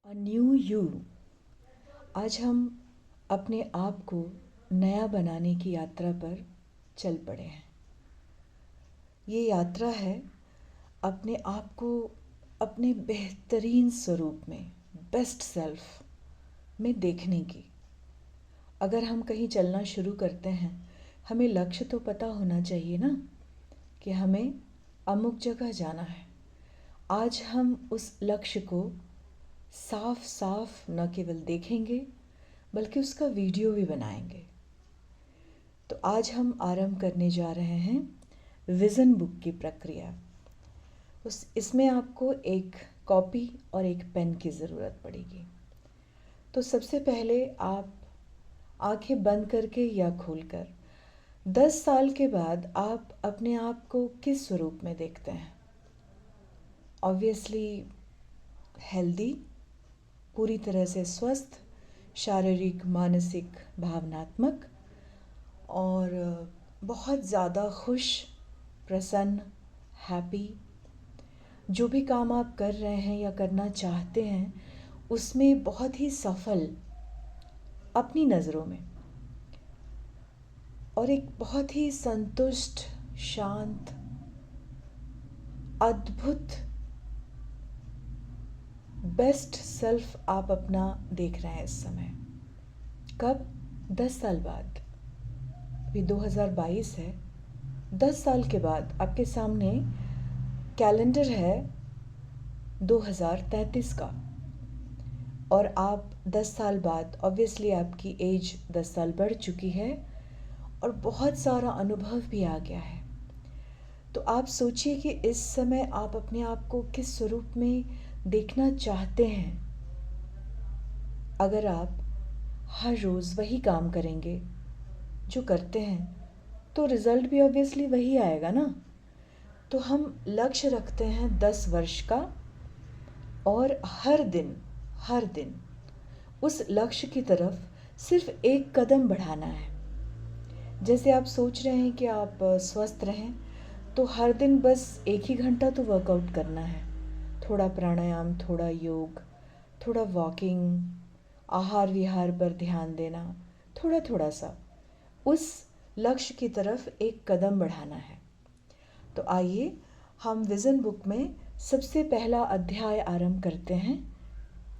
A new you. आज हम अपने आप को नया बनाने की यात्रा पर चल पड़े हैं। ये यात्रा है अपने आप को अपने बेहतरीन स्वरूप में, बेस्ट सेल्फ में देखने की। अगर हम कहीं चलना शुरू करते हैं, हमें लक्ष्य तो पता होना चाहिए ना कि हमें अमुक जगह जाना है। आज हम उस लक्ष्य को साफ साफ न केवल देखेंगे बल्कि उसका वीडियो भी बनाएंगे। तो आज हम आरंभ करने जा रहे हैं विज़न बुक की प्रक्रिया। इसमें आपको एक कॉपी और एक पेन की ज़रूरत पड़ेगी। तो सबसे पहले आप आंखें बंद करके या खोलकर 10 साल के बाद आप अपने आप को किस स्वरूप में देखते हैं? ऑब्वियसली हेल्दी, पूरी तरह से स्वस्थ, शारीरिक, मानसिक, भावनात्मक और बहुत ज़्यादा खुश, प्रसन्न, हैप्पी। जो भी काम आप कर रहे हैं या करना चाहते हैं उसमें बहुत ही सफल अपनी नज़रों में, और एक बहुत ही संतुष्ट, शांत, अद्भुत बेस्ट सेल्फ आप अपना देख रहे हैं इस समय। कब? 10 साल बाद। अभी 2022 है। 10 साल के बाद आपके सामने कैलेंडर है 2033 का, और आप 10 साल बाद, ऑब्वियसली आपकी एज 10 साल बढ़ चुकी है और बहुत सारा अनुभव भी आ गया है। तो आप सोचिए कि इस समय आप अपने आप को किस स्वरूप में देखना चाहते हैं। अगर आप हर रोज़ वही काम करेंगे जो करते हैं तो रिज़ल्ट भी ऑब्वियसली वही आएगा ना। तो हम लक्ष्य रखते हैं 10 वर्ष का, और हर दिन उस लक्ष्य की तरफ सिर्फ एक कदम बढ़ाना है। जैसे आप सोच रहे हैं कि आप स्वस्थ रहें, तो हर दिन बस 1 ही घंटा तो वर्कआउट करना है। थोड़ा प्राणायाम, थोड़ा योग, थोड़ा वॉकिंग, आहार विहार पर ध्यान देना, थोड़ा थोड़ा सा उस लक्ष्य की तरफ एक कदम बढ़ाना है। तो आइए हम विज़न बुक में सबसे पहला अध्याय आरंभ करते हैं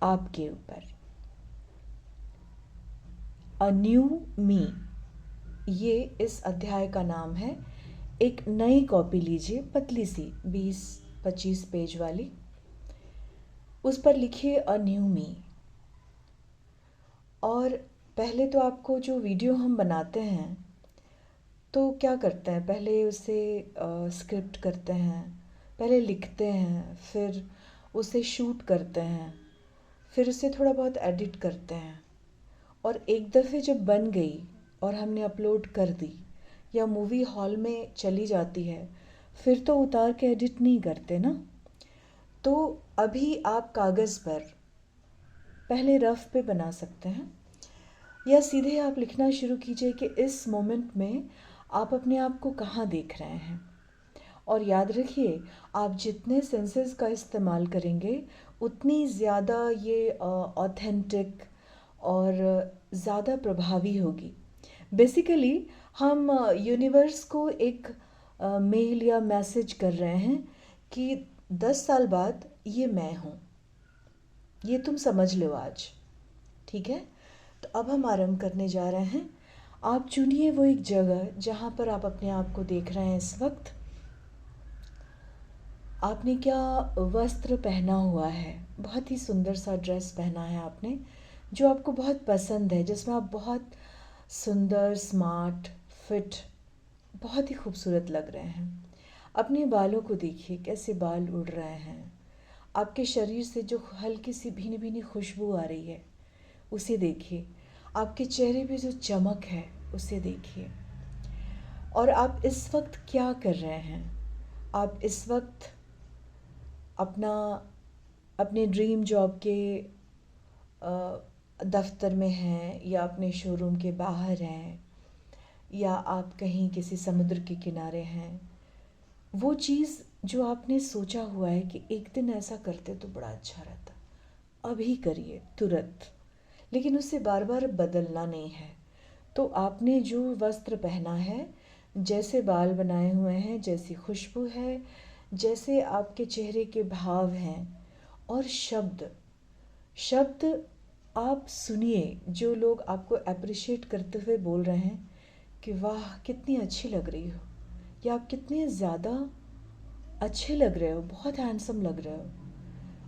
आपके ऊपर। अ न्यू मी, ये इस अध्याय का नाम है। एक नई कॉपी लीजिए, पतली सी 20-25 पेज वाली। उस पर लिखिए अ न्यू मी। और पहले तो आपको जो वीडियो हम बनाते हैं तो क्या करते हैं, पहले उसे स्क्रिप्ट करते हैं, पहले लिखते हैं, फिर उसे शूट करते हैं, फिर उसे थोड़ा बहुत एडिट करते हैं, और एक दफ़े जब बन गई और हमने अपलोड कर दी या मूवी हॉल में चली जाती है, फिर तो उतार के एडिट नहीं करते ना। तो अभी आप कागज़ पर पहले रफ़ पे बना सकते हैं, या सीधे आप लिखना शुरू कीजिए कि इस मोमेंट में आप अपने आप को कहाँ देख रहे हैं। और याद रखिए, आप जितने सेंसेस का इस्तेमाल करेंगे उतनी ज़्यादा ये ऑथेंटिक और ज़्यादा प्रभावी होगी। बेसिकली हम यूनिवर्स को एक मेल या मैसेज कर रहे हैं कि 10 साल बाद ये मैं हूँ, ये तुम समझ लो आज। ठीक है? तो अब हम आरंभ करने जा रहे हैं। आप चुनिए वो एक जगह जहाँ पर आप अपने आप को देख रहे हैं इस वक्त। आपने क्या वस्त्र पहना हुआ है? बहुत ही सुंदर सा ड्रेस पहना है आपने, जो आपको बहुत पसंद है, जिसमें आप बहुत सुंदर, स्मार्ट, फिट, बहुत ही खूबसूरत लग रहे हैं। अपने बालों को देखिए, कैसे बाल उड़ रहे हैं। आपके शरीर से जो हल्की सी भीनी भीनी खुशबू आ रही है उसे देखिए। आपके चेहरे पे जो चमक है उसे देखिए। और आप इस वक्त क्या कर रहे हैं? आप इस वक्त अपना अपने ड्रीम जॉब के दफ्तर में हैं, या अपने शोरूम के बाहर हैं, या आप कहीं किसी समुद्र के किनारे हैं। वो चीज़ जो आपने सोचा हुआ है कि एक दिन ऐसा करते तो बड़ा अच्छा रहता, अभी करिए तुरंत, लेकिन उसे बार बार बदलना नहीं है। तो आपने जो वस्त्र पहना है, जैसे बाल बनाए हुए हैं, जैसी खुशबू है, जैसे आपके चेहरे के भाव हैं, और शब्द शब्द आप सुनिए, जो लोग आपको अप्रिशिएट करते हुए बोल रहे हैं कि वाह कितनी अच्छी लग रही हो, या आप कितने ज़्यादा अच्छे लग रहे हो, बहुत हैंडसम लग रहे हो,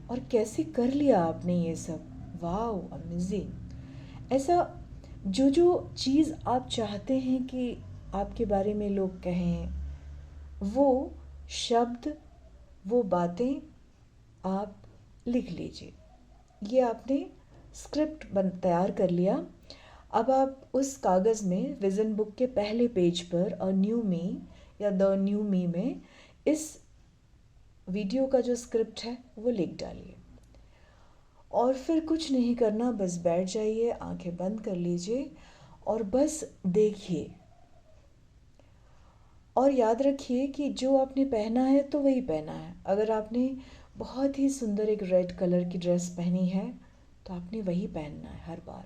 और कैसे कर लिया आपने ये सब, वाओ अमेजिंग। ऐसा जो जो चीज़ आप चाहते हैं कि आपके बारे में लोग कहें, वो शब्द, वो बातें आप लिख लीजिए। ये आपने स्क्रिप्ट तैयार कर लिया। अब आप उस कागज़ में विज़न बुक के पहले पेज पर अ न्यू मी या द न्यू मी में इस वीडियो का जो स्क्रिप्ट है वो लिख डालिए, और फिर कुछ नहीं करना, बस बैठ जाइए, आंखें बंद कर लीजिए और बस देखिए। और याद रखिए कि जो आपने पहना है तो वही पहना है। अगर आपने बहुत ही सुंदर एक रेड कलर की ड्रेस पहनी है तो आपने वही पहनना है हर बार।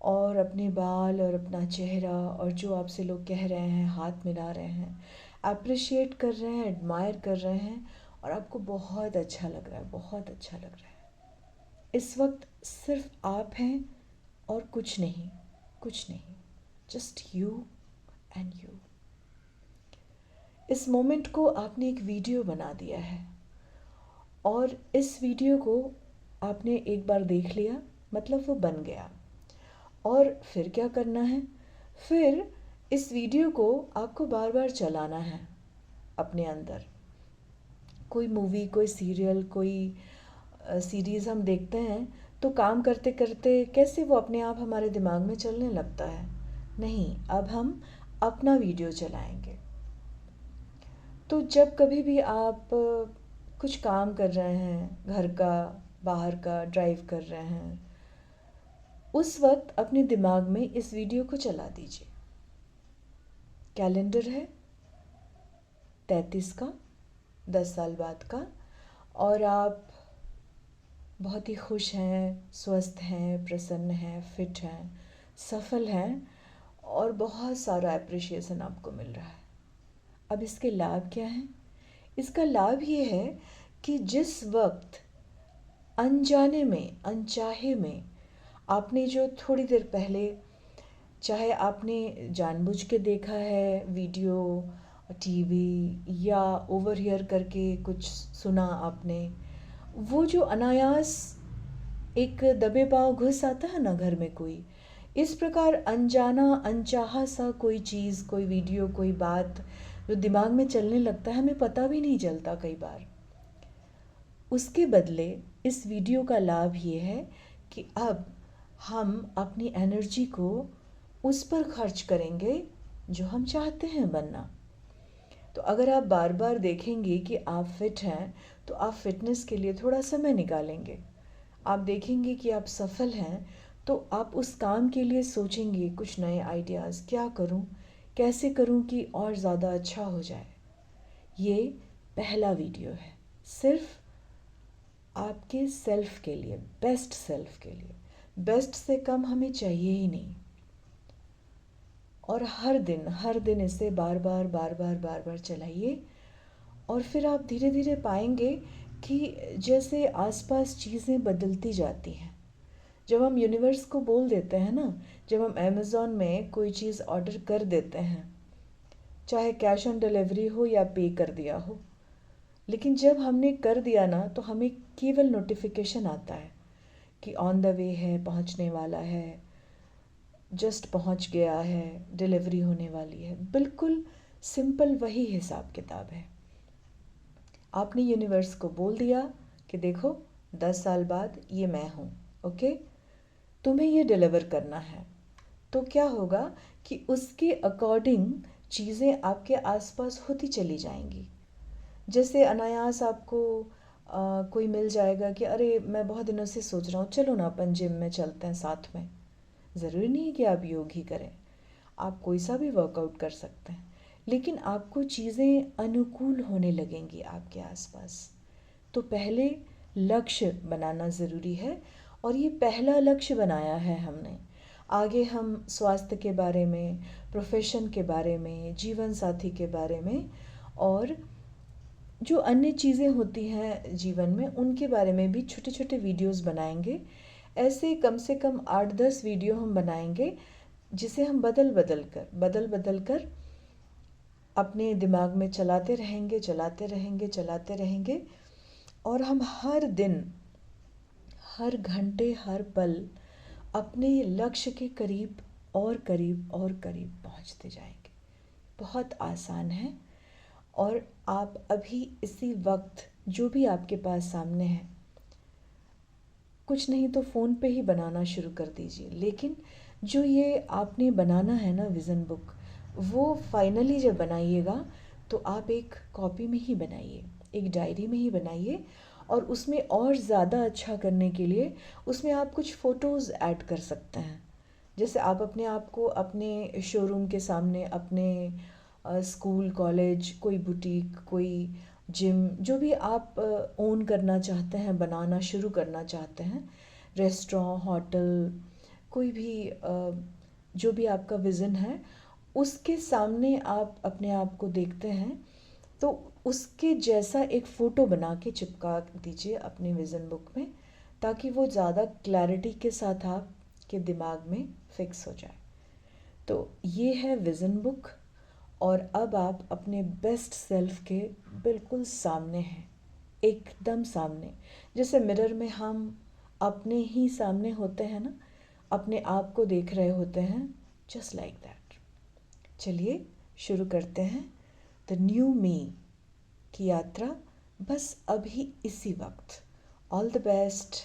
और अपने बाल और अपना चेहरा और जो आपसे लोग कह रहे हैं, हाथ मिला रहे हैं, अप्रिशिएट कर रहे हैं, एडमायर कर रहे हैं, और आपको बहुत अच्छा लग रहा है, बहुत अच्छा लग रहा है। इस वक्त सिर्फ आप हैं और कुछ नहीं, कुछ नहीं, जस्ट यू एंड यू। इस मोमेंट को आपने एक वीडियो बना दिया है, और इस वीडियो को आपने एक बार देख लिया, मतलब वो बन गया। और फिर क्या करना है? फिर इस वीडियो को आपको बार बार चलाना है अपने अंदर। कोई मूवी, कोई सीरियल, कोई सीरीज़ हम देखते हैं तो काम करते करते कैसे वो अपने आप हमारे दिमाग में चलने लगता है। नहीं, अब हम अपना वीडियो चलाएंगे। तो जब कभी भी आप कुछ काम कर रहे हैं, घर का, बाहर का, ड्राइव कर रहे हैं, उस वक्त अपने दिमाग में इस वीडियो को चला दीजिए। कैलेंडर है 33 का, 10 साल बाद का, और आप बहुत ही खुश हैं, स्वस्थ हैं, प्रसन्न हैं, फिट हैं, सफल हैं, और बहुत सारा एप्रिशिएशन आपको मिल रहा है। अब इसके लाभ क्या हैं? इसका लाभ ये है कि जिस वक्त अनजाने में, अनचाहे में, आपने जो थोड़ी देर पहले, चाहे आपने जानबूझ के देखा है वीडियो, टीवी, या ओवरहियर करके कुछ सुना आपने, वो जो अनायास एक दबे पाँव घुस आता है ना घर में कोई, इस प्रकार अनजाना, अनचाहा सा कोई चीज़, कोई वीडियो, कोई बात जो दिमाग में चलने लगता है, हमें पता भी नहीं चलता कई बार। उसके बदले इस वीडियो का लाभ ये है कि अब हम अपनी एनर्जी को उस पर खर्च करेंगे जो हम चाहते हैं बनना। तो अगर आप बार बार देखेंगे कि आप फिट हैं, तो आप फिटनेस के लिए थोड़ा समय निकालेंगे। आप देखेंगे कि आप सफल हैं, तो आप उस काम के लिए सोचेंगे कुछ नए आइडियाज़, क्या करूं, कैसे करूं कि और ज़्यादा अच्छा हो जाए। ये पहला वीडियो है, सिर्फ आपके सेल्फ के लिए, बेस्ट सेल्फ के लिए। बेस्ट से कम हमें चाहिए ही नहीं। और हर दिन इसे बार बार बार बार बार बार चलाइए, और फिर आप धीरे धीरे पाएंगे कि जैसे आसपास चीज़ें बदलती जाती हैं। जब हम यूनिवर्स को बोल देते हैं ना, जब हम अमेज़ॉन में कोई चीज़ ऑर्डर कर देते हैं, चाहे कैश ऑन डिलीवरी हो या पे कर दिया हो, लेकिन जब हमने कर दिया ना, तो हमें केवल नोटिफिकेशन आता है कि ऑन द वे है, पहुंचने वाला है, जस्ट पहुंच गया है, डिलीवरी होने वाली है। बिल्कुल सिंपल वही हिसाब किताब है। आपने यूनिवर्स को बोल दिया कि देखो 10 साल बाद ये मैं हूँ, ओके, तुम्हें ये डिलीवर करना है। तो क्या होगा कि उसके अकॉर्डिंग चीज़ें आपके आसपास होती चली जाएंगी। जैसे अनायास आपको कोई मिल जाएगा कि अरे मैं बहुत दिनों से सोच रहा हूँ, चलो ना अपन जिम में चलते हैं साथ में। ज़रूरी नहीं है कि आप योग ही करें, आप कोई सा भी वर्कआउट कर सकते हैं, लेकिन आपको चीज़ें अनुकूल होने लगेंगी आपके आसपास। तो पहले लक्ष्य बनाना ज़रूरी है। और ये पहला लक्ष्य बनाया है हमने। आगे हम स्वास्थ्य के बारे में, प्रोफेशन के बारे में, जीवन साथी के बारे में और जो अन्य चीज़ें होती हैं जीवन में उनके बारे में भी छोटे छोटे वीडियोस बनाएंगे। ऐसे कम से कम 8-10 वीडियो हम बनाएंगे, जिसे हम बदल बदल कर अपने दिमाग में चलाते रहेंगे, चलाते रहेंगे, चलाते रहेंगे। और हम हर दिन, हर घंटे, हर पल अपने लक्ष्य के करीब और करीब और करीब पहुंचते जाएंगे। बहुत आसान है। और आप अभी इसी वक्त जो भी आपके पास सामने है, कुछ नहीं तो फ़ोन पे ही बनाना शुरू कर दीजिए। लेकिन जो ये आपने बनाना है ना विज़न बुक, वो फाइनली जब बनाइएगा तो आप एक कॉपी में ही बनाइए, एक डायरी में ही बनाइए। और उसमें और ज़्यादा अच्छा करने के लिए उसमें आप कुछ फ़ोटोज़ ऐड कर सकते हैं। जैसे आप अपने आप को अपने शोरूम के सामने, अपने स्कूल, कॉलेज, कोई बुटीक, कोई जिम, जो भी आप ओन करना चाहते हैं, बनाना शुरू करना चाहते हैं, रेस्टोरेंट, होटल, कोई भी जो भी आपका विज़न है, उसके सामने आप अपने आप को देखते हैं तो उसके जैसा एक फ़ोटो बना के चिपका दीजिए अपने विज़न बुक में, ताकि वो ज़्यादा क्लैरिटी के साथ आपके दिमाग में फिक्स हो जाए। तो ये है विज़न बुक। और अब आप अपने बेस्ट सेल्फ के बिल्कुल सामने हैं, एकदम सामने। जैसे मिरर में हम अपने ही सामने होते हैं ना, अपने आप को देख रहे होते हैं, जस्ट लाइक दैट। चलिए शुरू करते हैं द न्यू मी की यात्रा, बस अभी इसी वक्त। All the best.